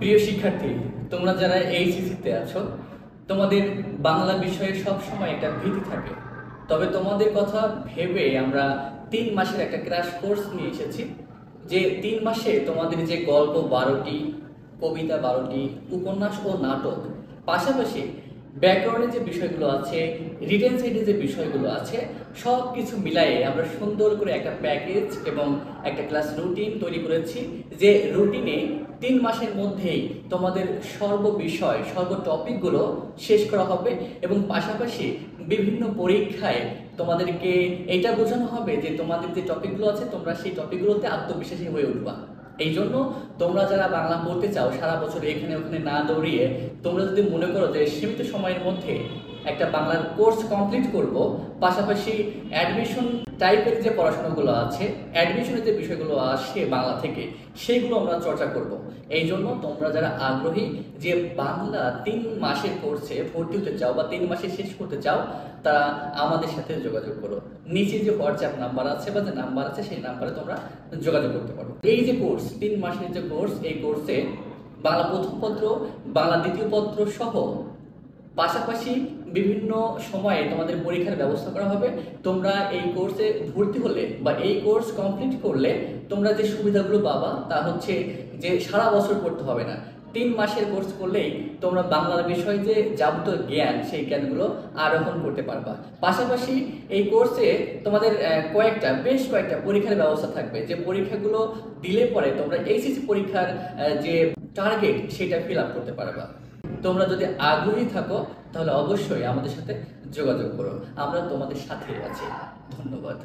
প্রিয় শিক্ষার্থী, তোমরা যারা এইচএসসিতে আছো, তোমাদের বাংলা বিষয়ে সব সময় একটা ভীতি থাকে। তবে তোমাদের কথা ভেবে আমরা 3 মাসের একটা ক্র্যাশ কোর্স নিয়ে এসেছি। যে 3 মাসে তোমাদের যে গল্প 12টি, কবিতা 12টি, উপন্যাস ও নাটক, পাশাপাশি ব্যাকরণের যে বিষয়গুলো আছে, রিটেন সাইডে যে বিষয়গুলো আছে, সব কিছু মিলায়ে আমরা সুন্দর করে একটা প্যাকেজ এবং একটা ক্লাস রুটিন তৈরি করেছি। যে রুটিনে 3 মাসের মধ্যেই তোমাদের সর্ববিষয় টপিকগুলো শেষ করা হবে এবং পাশাপাশি বিভিন্ন পরীক্ষায় তোমাদেরকে এটা বোঝানো হবে যে তোমাদের যে টপিকগুলো আছে তোমরা সেই টপিকগুলোতে আত্মবিশ্বাসী হয়ে উঠবা। এই জন্য তোমরা যারা বাংলা পড়তে চাও সারা বছর এখানে ওখানে না দৌড়িয়ে, তোমরা যদি মনে করো যে সীমিত সময়ের মধ্যে একটা বাংলার কোর্স কমপ্লিট করব, পাশাপাশি অ্যাডমিশন টাইপের যে পড়াশোনাগুলো আছে, অ্যাডমিশনের যে বিষয়গুলো আসে বাংলা থেকে, সেইগুলো আমরা চর্চা করব। এই জন্য তোমরা যারা আগ্রহী যে বাংলা 3 মাসের কোর্সে ভর্তি হতে চাও বা 3 মাসে শেষ করতে চাও, তারা আমাদের সাথে যোগাযোগ করো। নিচে যে হোয়াটসঅ্যাপ নাম্বার আছে বা যে নাম্বার আছে সেই নাম্বারে তোমরা যোগাযোগ করতে পারো। এই যে কোর্স 3 মাসের যে কোর্স, এই কোর্সে বাংলা প্রথম পত্র, বাংলা দ্বিতীয় পত্র সহ পাশাপাশি বিভিন্ন সময়ে তোমাদের পরীক্ষার ব্যবস্থা করা হবে। তোমরা এই কোর্সে ভর্তি হলে বা এই কোর্স কমপ্লিট করলে তোমরা যে সুবিধাগুলো পাবা তা হচ্ছে যে সারা বছর পড়তে হবে না। 3 মাসের কোর্স করলেই তোমরা বাংলার বিষয়ে যে যাবতীয় জ্ঞান, সেই জ্ঞানগুলো আরোহণ করতে পারবা। পাশাপাশি এই কোর্সে তোমাদের বেশ কয়েকটা পরীক্ষার ব্যবস্থা থাকবে, যে পরীক্ষাগুলো দিলে পরে তোমরা এইচএসসি পরীক্ষার যে টার্গেট সেটা ফিল আপ করতে পারবা। তোমরা যদি আগ্রহী থাকো তাহলে অবশ্যই আমাদের সাথে যোগাযোগ করো, আমরা তোমাদের সাথে আছি। ধন্যবাদ।